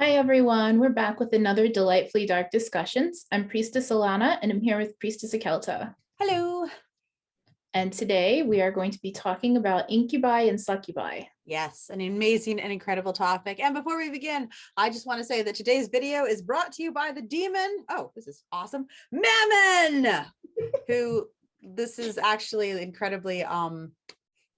Hi everyone, we're back with another Delightfully Dark Discussions. I'm Priestess Alana and I'm here with Priestess ᴜᴜᴏᴜ. Hello. And today we are going to be talking about incubi and succubi. Yes, an amazing and incredible topic. And before we begin, I just want to say that today's video is brought to you by the demon. Oh, this is awesome. Mammon, who this is actually incredibly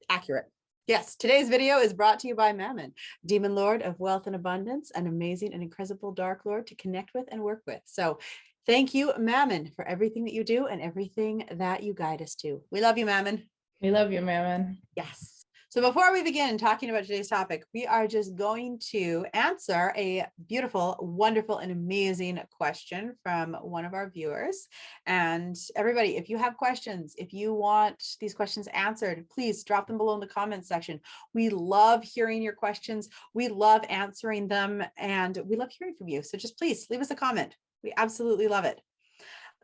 accurate. Yes, today's video is brought to you by Mammon, demon lord of wealth and abundance, an amazing and incredible dark lord to connect with and work with. So thank you, Mammon, for everything that you do and everything that you guide us to. We love you, Mammon. We love you, Mammon. Yes. So before we begin talking about today's topic, we are just going to answer a beautiful, wonderful, and amazing question from one of our viewers. And everybody, if you have questions, if you want these questions answered, please drop them below in the comments section. We love hearing your questions. We love answering them, and we love hearing from you. So just please leave us a comment. We absolutely love it.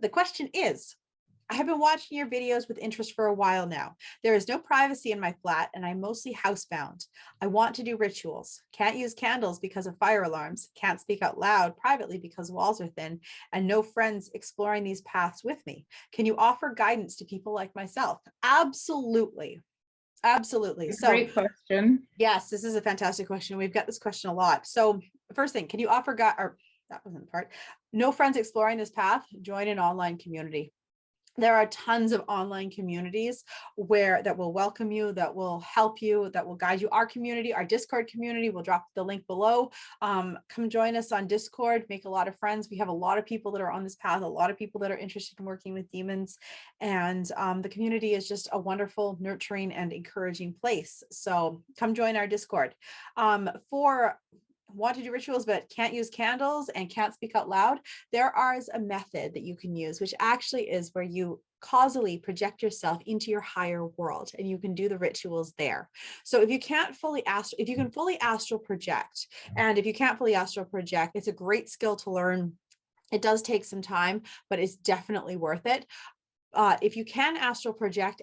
The question is, I have been watching your videos with interest for a while now. There is no privacy in my flat and I'm mostly housebound. I want to do rituals. Can't use candles because of fire alarms. Can't speak out loud privately because walls are thin, and no friends exploring these paths with me. Can you offer guidance to people like myself? Absolutely. Absolutely. So great question. Yes, this is a fantastic question. We've got this question a lot. So first thing, can you offer that wasn't the part. No friends exploring this path? Join an online community. There are tons of online communities that will welcome you, that will help you, that will guide you. Our community, our Discord community, we'll drop the link below. Come join us on Discord, make a lot of friends. We have a lot of people that are on this path, a lot of people that are interested in working with demons. And the community is just a wonderful, nurturing, and encouraging place. So come join our Discord. Want to do rituals but can't use candles and can't speak out loud, there is a method that you can use, which actually is where you causally project yourself into your higher world, and you can do the rituals there. So if you can fully astral project, and if you can't fully astral project, it's a great skill to learn. It does take some time, but it's definitely worth it. If you can astral project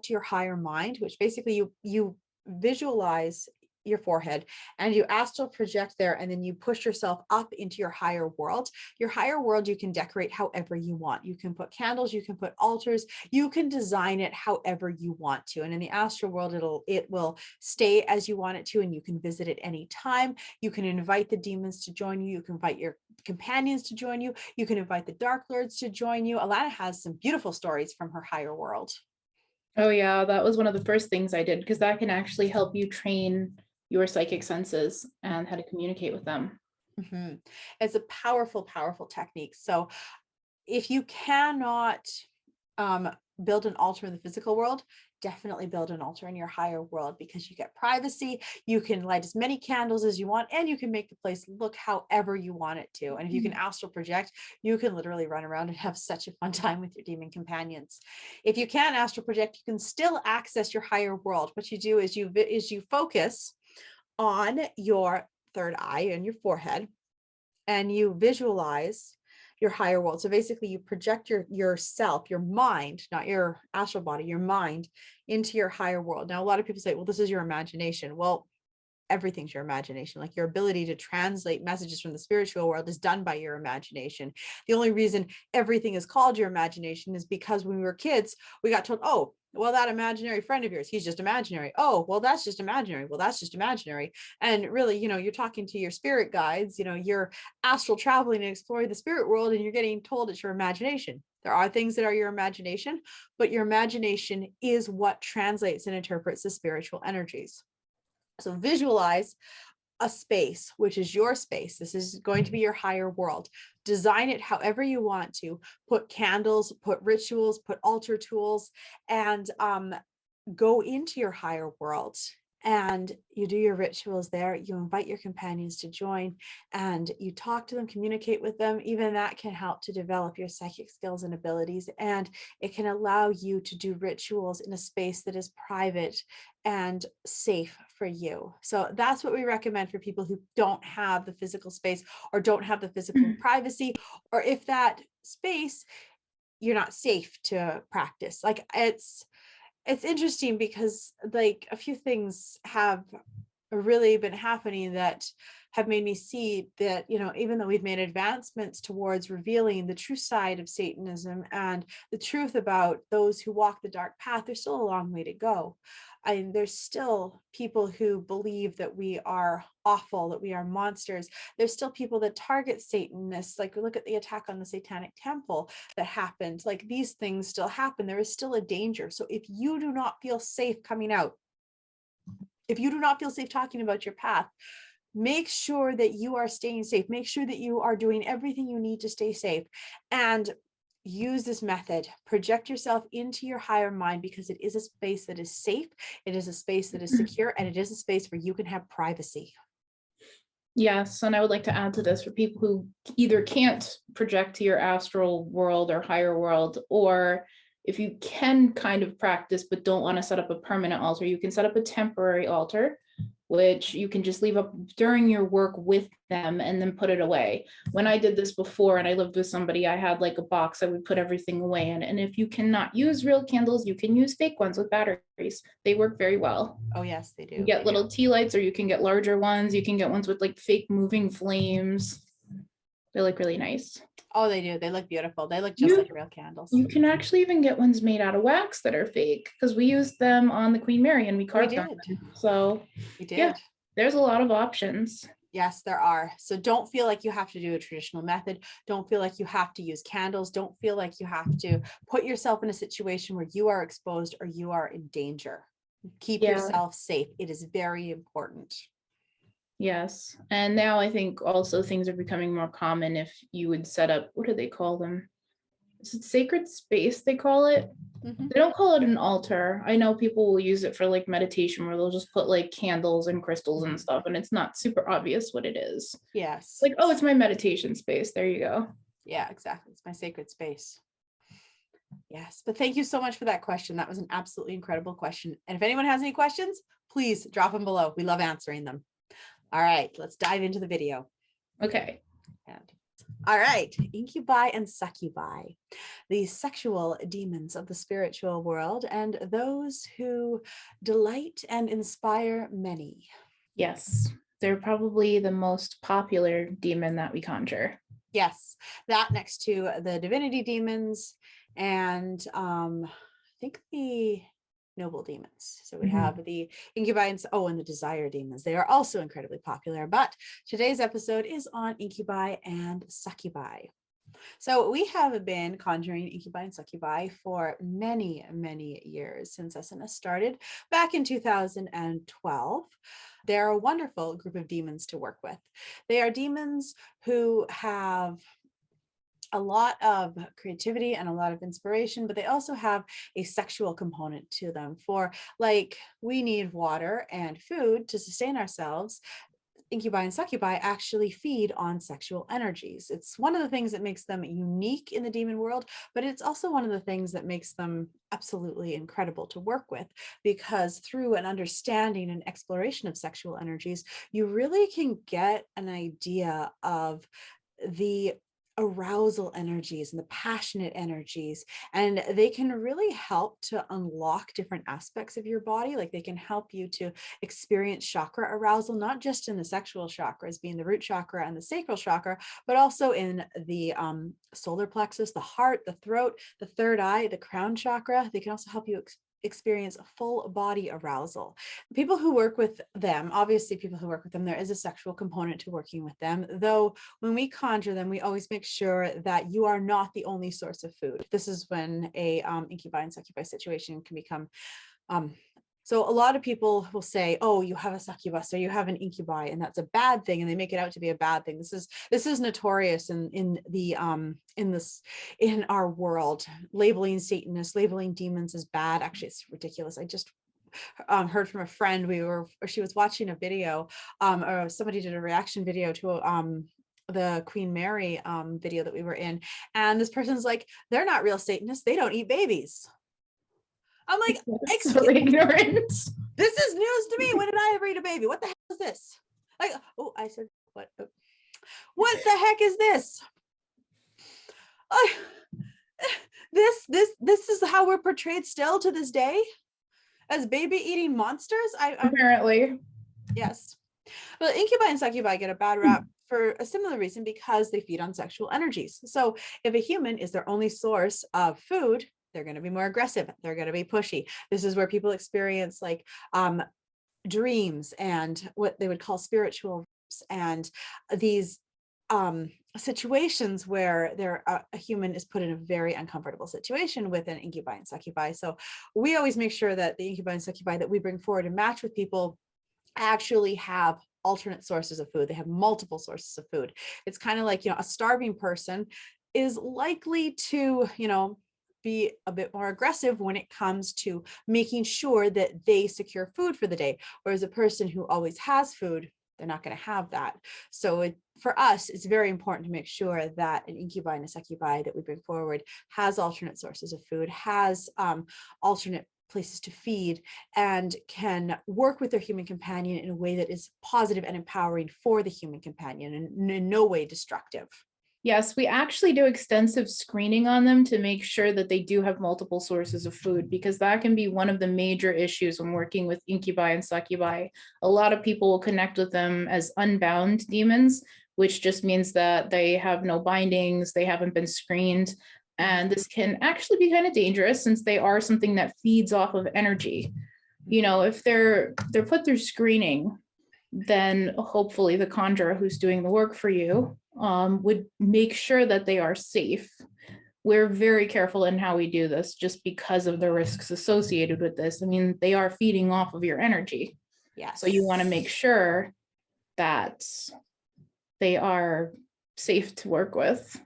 to your higher mind, which basically you visualize your forehead and you astral project there, and then you push yourself up into your higher world. Your higher world you can decorate however you want. You can put candles, you can put altars, you can design it however you want to. And in the astral world, it will stay as you want it to, and you can visit it anytime. You can invite the demons to join you. You can invite your companions to join you. You can invite the dark lords to join you. Alana has some beautiful stories from her higher world. Oh yeah, that was one of the first things I did, because that can actually help you train your psychic senses and how to communicate with them. Mm-hmm. It's a powerful, powerful technique. So if you cannot build an altar in the physical world, definitely build an altar in your higher world, because you get privacy. You can light as many candles as you want, and you can make the place look however you want it to. And if you can astral project, you can literally run around and have such a fun time with your demon companions. If you can't astral project, you can still access your higher world. What you do is you focus on your third eye and your forehead, and you visualize your higher world. So basically you project yourself, your mind, not your astral body, your mind, into your higher world. Now, a lot of people say, well, this is your imagination. Well, everything's your imagination. Like, your ability to translate messages from the spiritual world is done by your imagination. The only reason everything is called your imagination is because when we were kids, we got told, oh, well, that imaginary friend of yours, he's just imaginary. Oh, well, that's just imaginary. Well, that's just imaginary. And really, you're talking to your spirit guides, you're astral traveling and exploring the spirit world, and you're getting told it's your imagination. There are things that are your imagination, but your imagination is what translates and interprets the spiritual energies. So visualize a space, which is your space. This is going to be your higher world. Design it however you want to. Put candles, put rituals, put altar tools, and go into your higher world. And you do your rituals there. You invite your companions to join, and you talk to them, communicate with them. Even that can help to develop your psychic skills and abilities. And it can allow you to do rituals in a space that is private and safe for you. So that's what we recommend for people who don't have the physical space, or don't have the physical privacy, or if that space, you're not safe to practice. Like, it's interesting because, like, a few things have really been happening that have made me see that, you know, even though we've made advancements towards revealing the true side of Satanism and the truth about those who walk the dark path, there's still a long way to go. There's still people who believe that we are awful, that we are monsters. There's still people that target Satanists. Like, look at the attack on the Satanic Temple that happened. Like, these things still happen. There is still a danger. So if you do not feel safe coming out, if you do not feel safe talking about your path, make sure that you are staying safe. Make sure that you are doing everything you need to stay safe, and use this method. Project yourself into your higher mind, because it is a space that is safe. It is a space that is secure, and it is a space where you can have privacy. Yes, and I would like to add to this for people who either can't project to your astral world or higher world, or if you can kind of practice but don't want to set up a permanent altar, you can set up a temporary altar, which you can just leave up during your work with them and then put it away. When I did this before and I lived with somebody, I had like a box I would put everything away in. And if you cannot use real candles, you can use fake ones with batteries. They work very well. Oh, yes, they do. You get little tea lights, or you can get larger ones. You can get ones with like fake moving flames. They look really nice. Oh, they do. They look beautiful. They look just like real candles. You can actually even get ones made out of wax that are fake, because we used them on the Queen Mary and we carved them. So we did. Yeah, there's a lot of options. Yes, there are. So don't feel like you have to do a traditional method. Don't feel like you have to use candles. Don't feel like you have to put yourself in a situation where you are exposed or you are in danger. Keep yourself safe. It is very important. Yes. And now I think also things are becoming more common. If you would set up, what do they call them? Is it sacred space they call it? Mm-hmm. They don't call it an altar. I know people will use it for like meditation, where they'll just put like candles and crystals and stuff, and it's not super obvious what it is. Yes. Like, oh, it's my meditation space. There you go. Yeah, exactly. It's my sacred space. Yes. But thank you so much for that question. That was an absolutely incredible question. And if anyone has any questions, please drop them below. We love answering them. All right, let's dive into the video. Okay. All right, incubi and succubi, the sexual demons of the spiritual world, and those who delight and inspire many. Yes, they're probably the most popular demon that we conjure. Yes, that next to the divinity demons and I think the noble demons. So we have the incubi and the desire demons. They are also incredibly popular, but today's episode is on incubi and succubi. So we have been conjuring incubi and succubi for many, many years since SNS started back in 2012. They're a wonderful group of demons to work with. They are demons who have a lot of creativity and a lot of inspiration, but they also have a sexual component to them. For like, we need water and food to sustain ourselves. Incubi and succubi actually feed on sexual energies. It's one of the things that makes them unique in the demon world, but it's also one of the things that makes them absolutely incredible to work with, because through an understanding and exploration of sexual energies, you really can get an idea of the arousal energies and the passionate energies, and they can really help to unlock different aspects of your body. Like, they can help you to experience chakra arousal, not just in the sexual chakras being the root chakra and the sacral chakra, but also in the solar plexus, the heart, the throat, the third eye, the crown chakra. They can also help you experience full body arousal. People who work with them, obviously people who work with them, there is a sexual component to working with them, though when we conjure them, we always make sure that you are not the only source of food. This is when a incubi and succubi situation can become so a lot of people will say, oh, you have a succubus or you have an incubi, and that's a bad thing, and they make it out to be a bad thing. This is notorious in our world. Labeling Satanists, labeling demons as bad. Actually, it's ridiculous. I just heard from a friend, she was watching a video, or somebody did a reaction video to the Queen Mary video that we were in, and this person's like, they're not real Satanists, they don't eat babies. I'm like, so ignorant. This is news to me. When did I ever eat a baby? What the heck is this? I said, what? What the heck is this? This is how we're portrayed still to this day, as baby eating monsters. Apparently. Yes. Well, incubi and succubi get a bad rap for a similar reason, because they feed on sexual energies. So if a human is their only source of food, they're going to be more aggressive. They're going to be pushy. This is where people experience like dreams and what they would call spiritual and these situations where a human is put in a very uncomfortable situation with an incubi and succubi. So we always make sure that the incubi and succubi that we bring forward and match with people actually have alternate sources of food. They have multiple sources of food. It's kind of like, a starving person is likely to, be a bit more aggressive when it comes to making sure that they secure food for the day. Whereas a person who always has food, they're not going to have that. So for us, it's very important to make sure that an incubi and a succubi that we bring forward has alternate sources of food, has alternate places to feed, and can work with their human companion in a way that is positive and empowering for the human companion, and in no way destructive. Yes, we actually do extensive screening on them to make sure that they do have multiple sources of food, because that can be one of the major issues when working with incubi and succubi. A lot of people will connect with them as unbound demons, which just means that they have no bindings, they haven't been screened. And this can actually be kind of dangerous, since they are something that feeds off of energy. If they're put through screening, then hopefully the conjurer who's doing the work for you would make sure that they are safe. We're very careful in how we do this, just because of the risks associated with this. I mean, they are feeding off of your energy. Yes. So you want to make sure that they are safe to work with,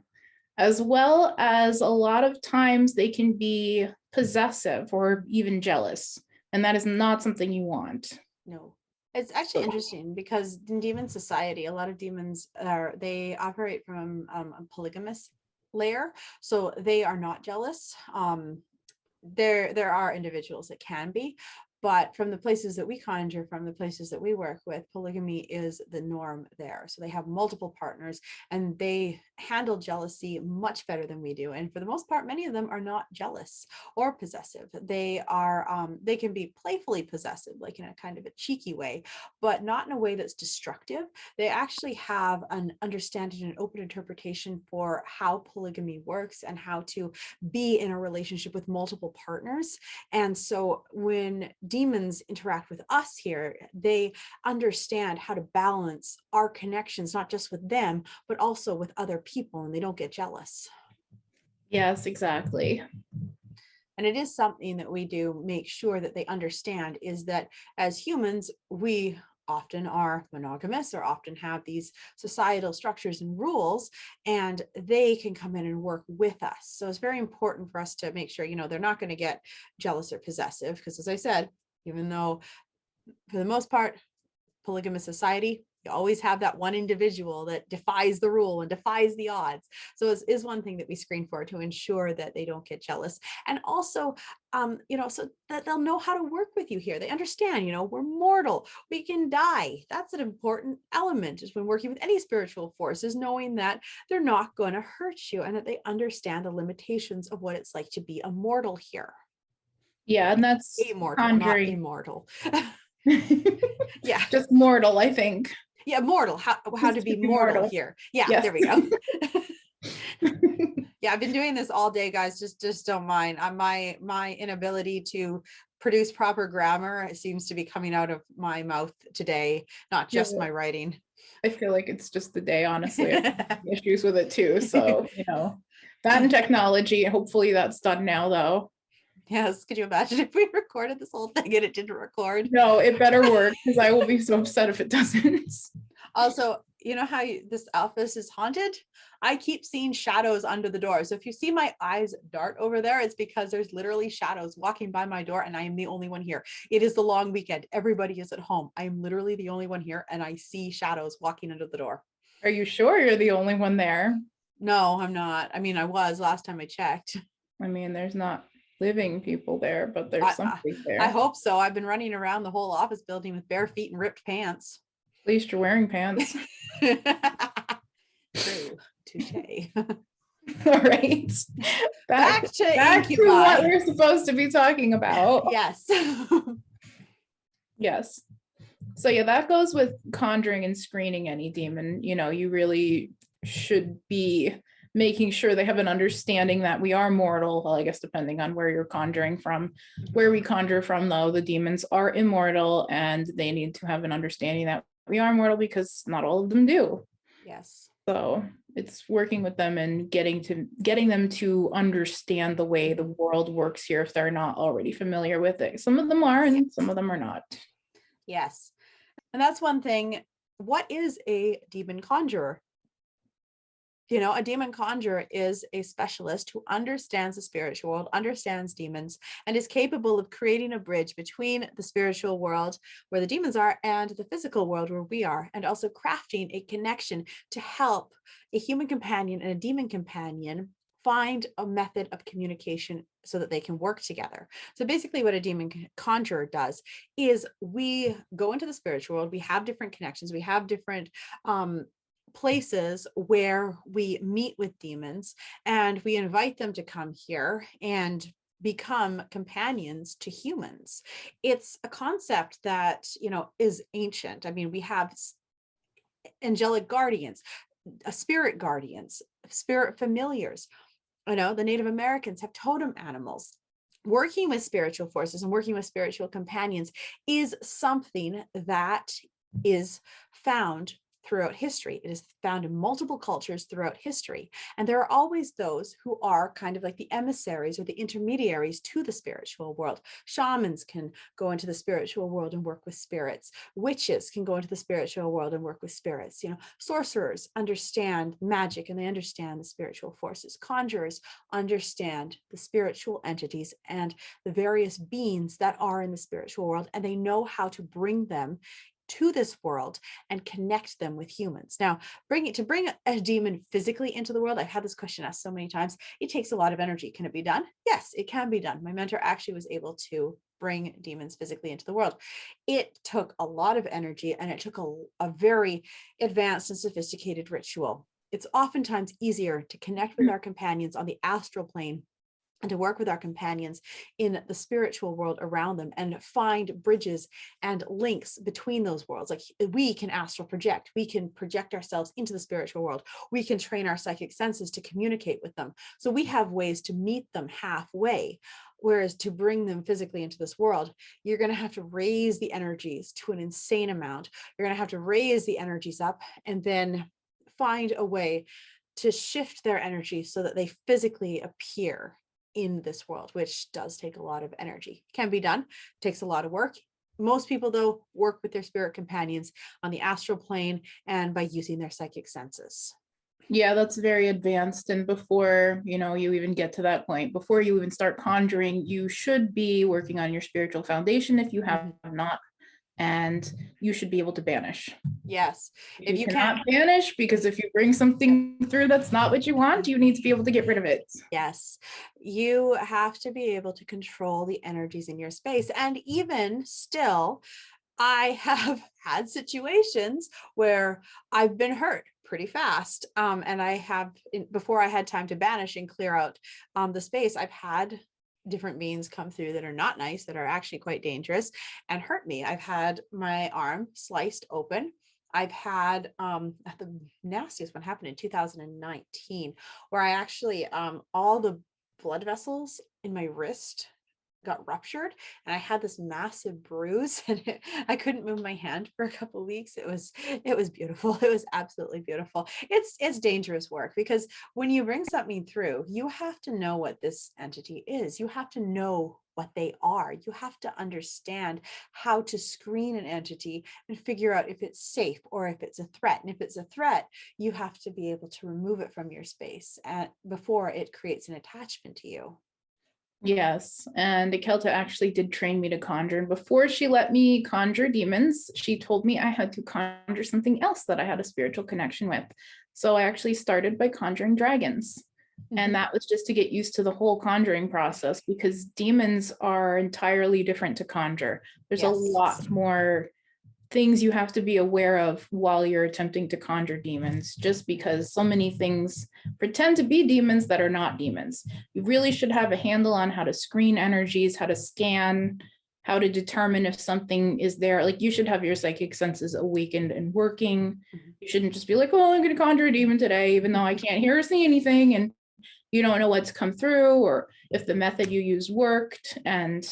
as well as a lot of times they can be possessive or even jealous. And that is not something you want. No. It's actually interesting, because in demon society, a lot of demons they operate from a polygamous layer, so they are not jealous. There are individuals that can be, but from the places that we conjure, from the places that we work with, polygamy is the norm there. So they have multiple partners, and they handle jealousy much better than we do. And for the most part, many of them are not jealous or possessive. They can be playfully possessive, like in a kind of a cheeky way, but not in a way that's destructive. They actually have an understanding and open interpretation for how polygamy works and how to be in a relationship with multiple partners. And so when demons interact with us here, they understand how to balance our connections, not just with them, but also with other people, and they don't get jealous. Yes, exactly. And it is something that we do make sure that they understand, is that as humans, we often are monogamous, or often have these societal structures and rules, and they can come in and work with us. So it's very important for us to make sure, they're not going to get jealous or possessive, because as I said, even though for the most part, polygamous society, you always have that one individual that defies the rule and defies the odds. So it is one thing that we screen for, to ensure that they don't get jealous. And also, so that they'll know how to work with you here. They understand, we're mortal, we can die. That's an important element, is when working with any spiritual forces, knowing that they're not going to hurt you, and that they understand the limitations of what it's like to be a mortal here. Yeah, and that's immortal, not immortal. Yeah, just mortal, I think. Yeah, mortal. How to be mortal here. Yeah, yes. There we go. Yeah, I've been doing this all day, guys. Just don't mind. My inability to produce proper grammar, it seems to be coming out of my mouth today, not just my writing. I feel like it's just the day, honestly. I have issues with it too. So, that and technology, hopefully that's done now though. Yes. Could you imagine if we recorded this whole thing and it didn't record? No, it better work, because I will be so upset if it doesn't. Also, you know how this office is haunted? I keep seeing shadows under the door. So if you see my eyes dart over there, it's because there's literally shadows walking by my door, and I am the only one here. It is the long weekend. Everybody is at home. I am literally the only one here, and I see shadows walking under the door. Are you sure you're the only one there? No, I'm not. I mean, I was last time I checked. I mean, there's not living people there, but there's something there. I hope so. I've been running around the whole office building with bare feet and ripped pants. At least you're wearing pants. True. Touche. All right. Back to what we're supposed to be talking about. Yes. Yes. So yeah, that goes with conjuring and screening any demon. You know, you really should be making sure they have an understanding that we are mortal. Well, I guess depending on where you're conjuring from. Where we conjure from, though, the demons are immortal, and they need to have an understanding that we are mortal, because not all of them do. Yes. So it's working with them and getting them to understand the way the world works here if they're not already familiar with it. Some of them are, and some of them are not. Yes. And that's one thing. What is a demon conjurer? You know, a demon conjurer is a specialist who understands the spiritual world, understands demons, and is capable of creating a bridge between the spiritual world where the demons are and the physical world where we are, and also crafting a connection to help a human companion and a demon companion find a method of communication so that they can work together. So basically what a demon conjurer does is we go into the spiritual world, we have different connections, we have different places where we meet with demons, and we invite them to come here and become companions to humans. It's a concept that, you know, is ancient. I mean, we have angelic guardians, spirit guardians, spirit familiars. You know, the Native Americans have totem animals. Working with spiritual forces and working with spiritual companions is something that is found throughout history. It is found in multiple cultures throughout history. And there are always those who are kind of like the emissaries or the intermediaries to the spiritual world. Shamans can go into the spiritual world and work with spirits. Witches can go into the spiritual world and work with spirits. You know, sorcerers understand magic and they understand the spiritual forces. Conjurers understand the spiritual entities and the various beings that are in the spiritual world, and they know how to bring them to this world and connect them with humans. Now, bring a demon physically into the world, I've had this question asked so many times. It takes a lot of energy. Can it be done? Yes, it can be done. My mentor actually was able to bring demons physically into the world. It took a lot of energy, and it took a very advanced and sophisticated ritual. It's oftentimes easier to connect with our companions on the astral plane and to work with our companions in the spiritual world around them and find bridges and links between those worlds. Like, we can astral project, we can project ourselves into the spiritual world, we can train our psychic senses to communicate with them. So we have ways to meet them halfway. Whereas to bring them physically into this world, you're going to have to raise the energies to an insane amount. You're going to have to raise the energies up and then find a way to shift their energy so that they physically appear in this world, which does take a lot of energy. Can be done, takes a lot of work. Most people, though, work with their spirit companions on the astral plane and by using their psychic senses. Yeah, that's very advanced. And before, you know, you even get to that point, before you even start conjuring, you should be working on your spiritual foundation if you have not, and you should be able to banish. Yes. If you cannot banish, because if you bring something through that's not what you want, you need to be able to get rid of it. Yes. You have to be able to control the energies in your space. And even still, I have had situations where I've been hurt pretty fast. And I have, before I had time to banish and clear out the space, I've had different beings come through that are not nice, that are actually quite dangerous and hurt me. I've had my arm sliced open. I've had the nastiest one happened in 2019, where I actually all the blood vessels in my wrist got ruptured, and I had this massive bruise, and I couldn't move my hand for a couple of weeks. It was beautiful. It was absolutely beautiful. It's dangerous work, because when you bring something through, you have to know what this entity is. You have to know what they are. You have to understand how to screen an entity and figure out if it's safe or if it's a threat. And if it's a threat, you have to be able to remove it from your space before it creates an attachment to you. Yes, and ᴜᴜᴜ actually did train me to conjure. And before she let me conjure demons, she told me I had to conjure something else that I had a spiritual connection with. So I actually started by conjuring dragons. And that was just to get used to the whole conjuring process, because demons are entirely different to conjure. There's a lot more things you have to be aware of while you're attempting to conjure demons, just because so many things pretend to be demons that are not demons. You really should have a handle on how to screen energies, how to scan, how to determine if something is there. Like you should have your psychic senses awakened and working. Mhm. You shouldn't just be like, oh, I'm going to conjure a demon today, even though I can't hear or see anything. And you don't know what's come through or if the method you used worked. And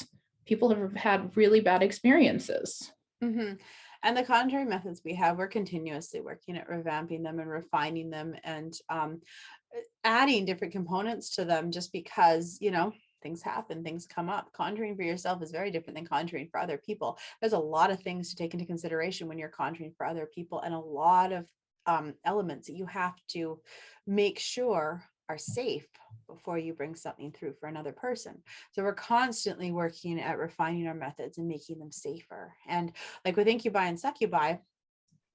people have had really bad experiences. Mm-hmm. And the conjuring methods we have, we're continuously working at revamping them and refining them and adding different components to them, just because, you know, things happen, things come up. Conjuring for yourself is very different than conjuring for other people. There's a lot of things to take into consideration when you're conjuring for other people, and a lot of elements that you have to make sure are safe before you bring something through for another person. So we're constantly working at refining our methods and making them safer. And like with Incubi and Succubi,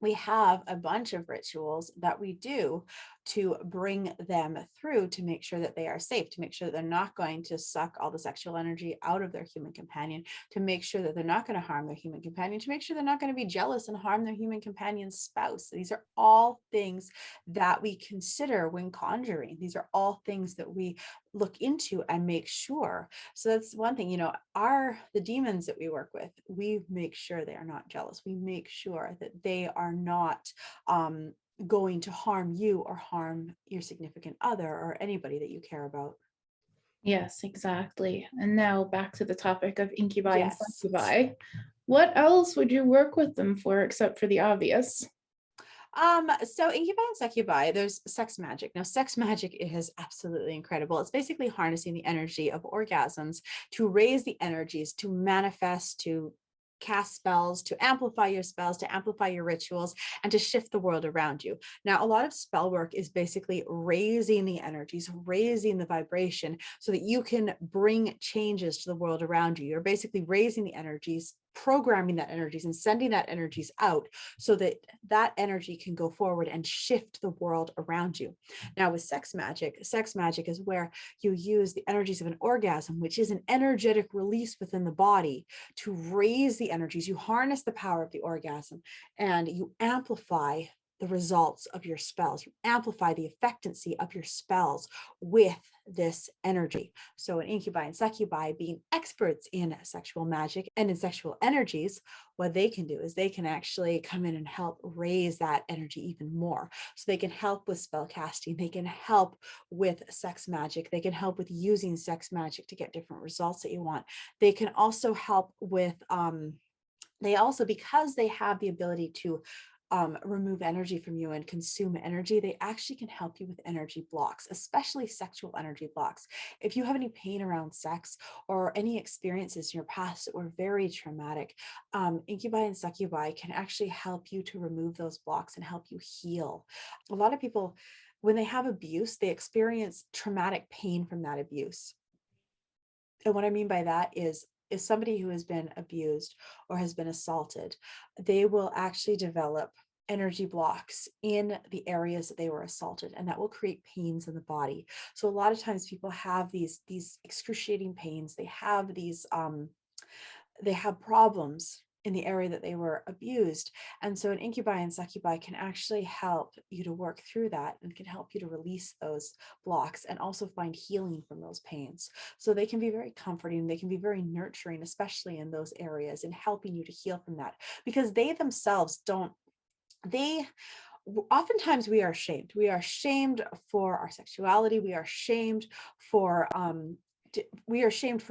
we have a bunch of rituals that we do to bring them through, to make sure that they are safe, to make sure that they're not going to suck all the sexual energy out of their human companion, to make sure that they're not going to harm their human companion, to make sure they're not going to be jealous and harm their human companion's spouse. These are all things that we consider when conjuring. These are all things that we look into and make sure. So that's one thing, you know, the demons that we work with, we make sure they are not jealous. We make sure that they are not going to harm you or harm your significant other or anybody that you care about. Yes, exactly. And now back to the topic of incubi and Yes. succubi. What else would you work with them for except for the obvious? So Incubi and Succubi, there's sex magic. Now, sex magic is absolutely incredible. It's basically harnessing the energy of orgasms to raise the energies, to manifest, to cast spells, to amplify your spells, to amplify your rituals, and to shift the world around you. Now, a lot of spell work is basically raising the energies, raising the vibration so that you can bring changes to the world around you. You're basically raising the energies, programming that energies and sending that energies out so that that energy can go forward and shift the world around you. Now with sex magic is where you use the energies of an orgasm, which is an energetic release within the body, to raise the energies. You harness the power of the orgasm and you amplify the results of your spells. You amplify the effectiveness of your spells with this energy. So in Incubi and Succubi, being experts in sexual magic and in sexual energies, what they can do is they can actually come in and help raise that energy even more. So they can help with spell casting, they can help with sex magic, they can help with using sex magic to get different results that you want. They can also help with because they have the ability to remove energy from you and consume energy, they actually can help you with energy blocks, especially sexual energy blocks. If you have any pain around sex or any experiences in your past that were very traumatic, Incubi and Succubi can actually help you to remove those blocks and help you heal. A lot of people, when they have abuse, they experience traumatic pain from that abuse. And what I mean by that is somebody who has been abused or has been assaulted, they will actually develop energy blocks in the areas that they were assaulted, and that will create pains in the body. So a lot of times people have these excruciating pains. They have problems in the area that they were abused. And so an incubi and succubi can actually help you to work through that and can help you to release those blocks and also find healing from those pains. So they can be very comforting, they can be very nurturing, especially in those areas, and helping you to heal from that, because they themselves oftentimes we are shamed. We are shamed for our sexuality. We are shamed for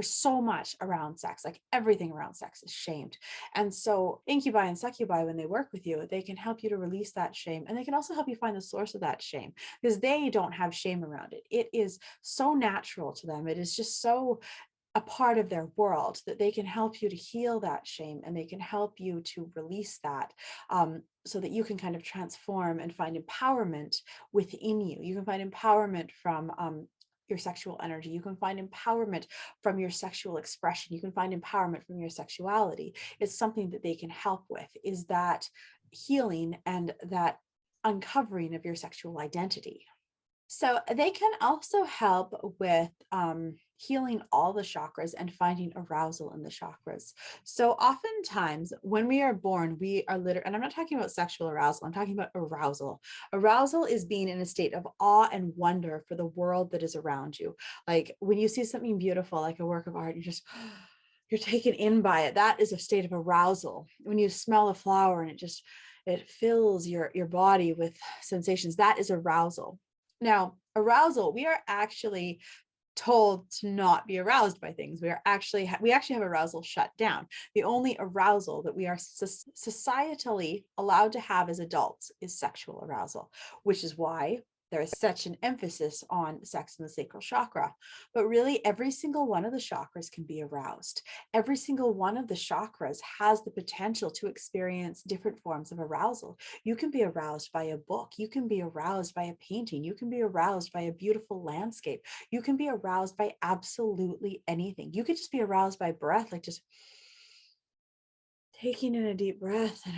so much around sex. Like everything around sex is shamed. And so incubi and succubi, when they work with you, they can help you to release that shame, and they can also help you find the source of that shame, because they don't have shame around it. It is so natural to them. It is just so a part of their world that they can help you to heal that shame, and they can help you to release that, so that you can kind of transform and find empowerment within you. You can find empowerment from your sexual energy. You can find empowerment from your sexual expression. You can find empowerment from your sexuality. It's something that they can help with, is that healing and that uncovering of your sexual identity. So they can also help with healing all the chakras and finding arousal in the chakras. So oftentimes when we are born, we are literally, and I'm not talking about sexual arousal, I'm talking about arousal. Arousal is being in a state of awe and wonder for the world that is around you. Like when you see something beautiful, like a work of art, you're taken in by it. That is a state of arousal. When you smell a flower and it fills your body with sensations, that is arousal. Now, arousal, we are actually told to not be aroused by things. We actually have arousal shut down. The only arousal that we are societally allowed to have as adults is sexual arousal, which is why there is such an emphasis on sex in the sacral chakra. But really, every single one of the chakras can be aroused. Every single one of the chakras has the potential to experience different forms of arousal. You can be aroused by a book. You can be aroused by a painting. You can be aroused by a beautiful landscape. You can be aroused by absolutely anything. You could just be aroused by breath, like just taking in a deep breath, and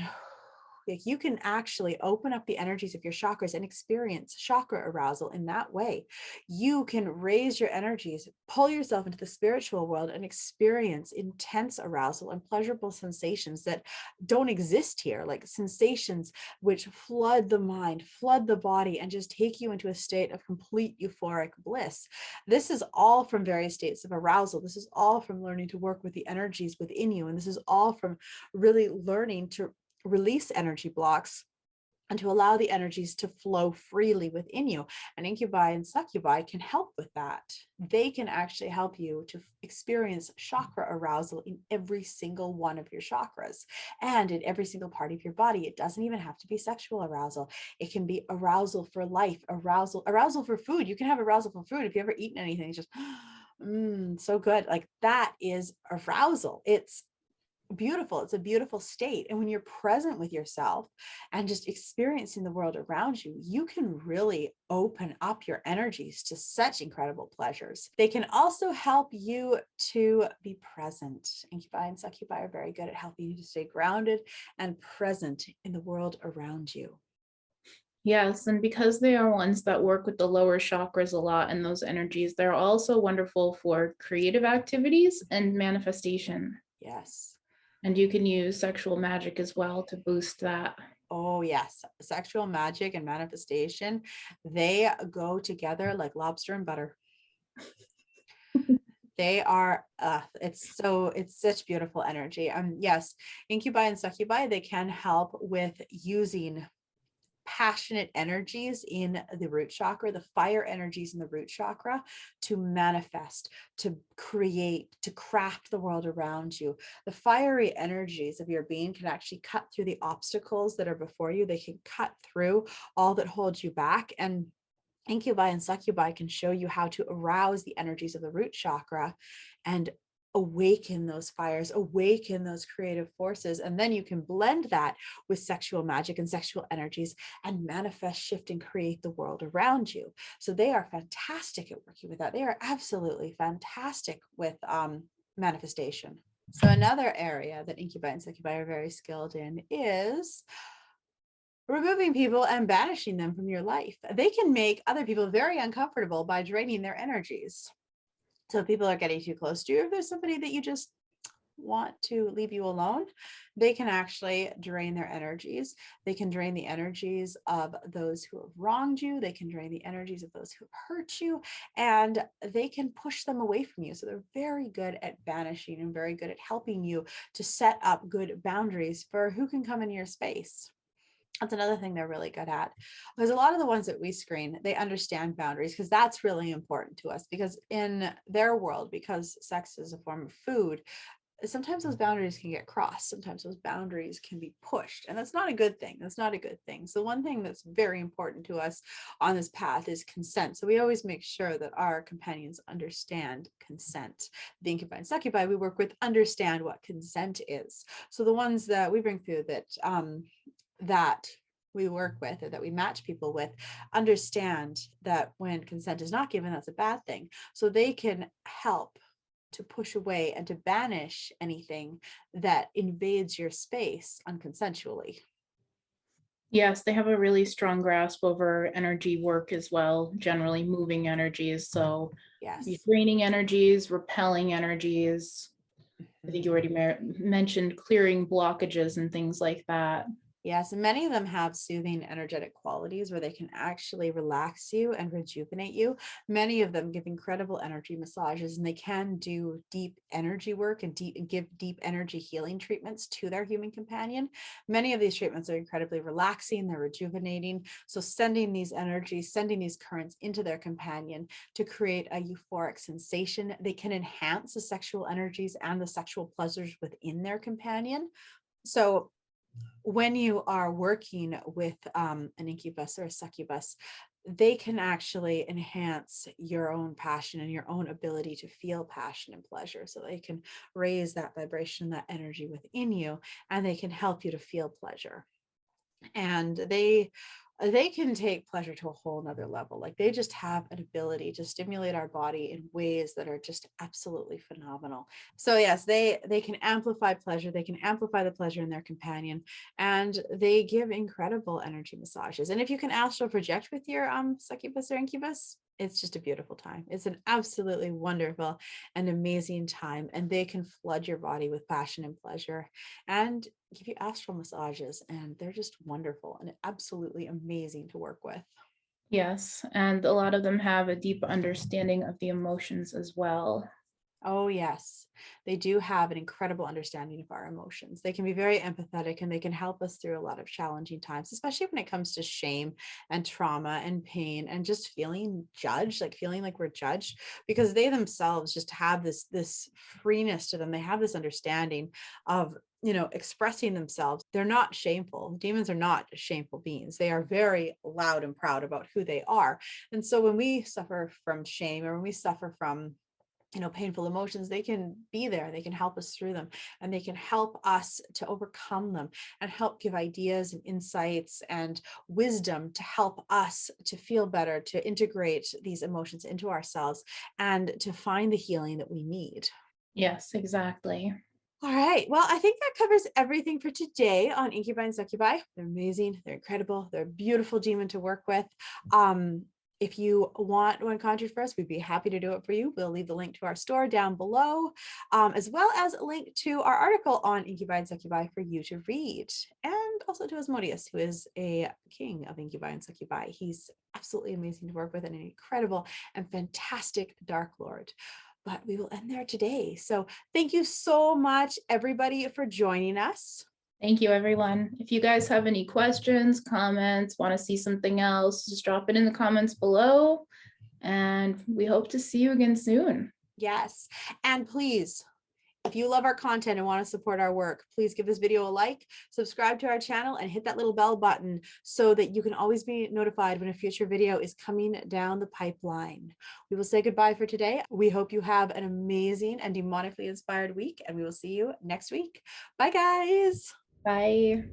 like you can actually open up the energies of your chakras and experience chakra arousal in that way. You can raise your energies, pull yourself into the spiritual world, and experience intense arousal and pleasurable sensations that don't exist here, like sensations which flood the mind, flood the body, and just take you into a state of complete euphoric bliss. This is all from various states of arousal. This is all from learning to work with the energies within you. And this is all from really learning to release energy blocks and to allow the energies to flow freely within you. And incubi and succubi can help with that. They can actually help you to experience chakra arousal in every single one of your chakras and in every single part of your body. It doesn't even have to be sexual arousal. It can be arousal for life, arousal for food. You can have arousal for food. If you've ever eaten anything, it's just so good. Like that is arousal. It's beautiful. It's a beautiful state. And when you're present with yourself and just experiencing the world around you, you can really open up your energies to such incredible pleasures. They can also help you to be present. Incubi and succubi are very good at helping you to stay grounded and present in the world around you. Yes, and because they are ones that work with the lower chakras a lot and those energies, they're also wonderful for creative activities and manifestation. Yes. And you can use sexual magic as well to boost that. Oh, yes. Sexual magic and manifestation, they go together like lobster and butter. They are, it's such beautiful energy. Yes, incubi and succubi, they can help with using passionate energies in the root chakra, the fire energies in the root chakra, to manifest, to create, to craft the world around you. The fiery energies of your being can actually cut through the obstacles that are before you. They can cut through all that holds you back. And incubi and succubi can show you how to arouse the energies of the root chakra and awaken those fires, awaken those creative forces. And then you can blend that with sexual magic and sexual energies and manifest, shift, and create the world around you. So they are fantastic at working with that. They are absolutely fantastic with manifestation. So another area that incubi and succubi are very skilled in is removing people and banishing them from your life. They can make other people very uncomfortable by draining their energies. So if people are getting too close to you, if there's somebody that you just want to leave you alone, they can actually drain their energies. They can drain the energies of those who have wronged you. They can drain the energies of those who have hurt you, and they can push them away from you. So they're very good at banishing and very good at helping you to set up good boundaries for who can come into your space. That's another thing they're really good at, because a lot of the ones that we screen, they understand boundaries, because that's really important to us, because in their world, because sex is a form of food, sometimes those boundaries can get crossed. Sometimes those boundaries can be pushed, and that's not a good thing. That's not a good thing. So one thing that's very important to us on this path is consent. So we always make sure that our companions understand consent. The incubi and succubi we work with understand what consent is. So the ones that we bring through that we work with or that we match people with understand that when consent is not given, that's a bad thing. So they can help to push away and to banish anything that invades your space unconsensually. Yes, they have a really strong grasp over energy work as well, generally moving energies. So Yes. draining energies, repelling energies. I think you already mentioned clearing blockages and things like that. Yes, and many of them have soothing energetic qualities where they can actually relax you and rejuvenate you. Many of them give incredible energy massages, and they can do deep energy work and give deep energy healing treatments to their human companion. Many of these treatments are incredibly relaxing, they're rejuvenating. So sending these energies, sending these currents into their companion to create a euphoric sensation, they can enhance the sexual energies and the sexual pleasures within their companion. So when you are working with an incubus or a succubus, they can actually enhance your own passion and your own ability to feel passion and pleasure. So they can raise that vibration, that energy within you, and they can help you to feel pleasure. And they can take pleasure to a whole nother level. Like they just have an ability to stimulate our body in ways that are just absolutely phenomenal. So yes, they can amplify pleasure, they can amplify the pleasure in their companion, and they give incredible energy massages. And if you can astral project with your succubus or incubus, it's just a beautiful time. It's an absolutely wonderful and amazing time, and they can flood your body with passion and pleasure and give you astral massages, and they're just wonderful and absolutely amazing to work with. Yes, and a lot of them have a deep understanding of the emotions as well. Oh, yes. They do have an incredible understanding of our emotions. They can be very empathetic and they can help us through a lot of challenging times, especially when it comes to shame and trauma and pain and just feeling judged, like feeling like we're judged, because they themselves just have this freeness to them. They have this understanding of, expressing themselves. They're not shameful. Demons are not shameful beings. They are very loud and proud about who they are. And so when we suffer from shame or when we suffer from painful emotions, they can be there, they can help us through them, and they can help us to overcome them and help give ideas and insights and wisdom to help us to feel better, to integrate these emotions into ourselves and to find the healing that we need. Yes, exactly. All right. Well, I think that covers everything for today on Incubi and Succubi. They're amazing. They're incredible. They're a beautiful demon to work with. If you want one conjured for us, we'd be happy to do it for you. We'll leave the link to our store down below, as well as a link to our article on Incubi and Succubi for you to read, and also to Asmodeus, who is a king of Incubi and Succubi. He's absolutely amazing to work with and an incredible and fantastic Dark Lord. But we will end there today. So thank you so much, everybody, for joining us. Thank you, everyone. If you guys have any questions, comments, want to see something else, just drop it in the comments below. And we hope to see you again soon. Yes. And please, if you love our content and want to support our work, please give this video a like, subscribe to our channel, and hit that little bell button so that you can always be notified when a future video is coming down the pipeline. We will say goodbye for today. We hope you have an amazing and demonically inspired week, and we will see you next week. Bye, guys. Bye.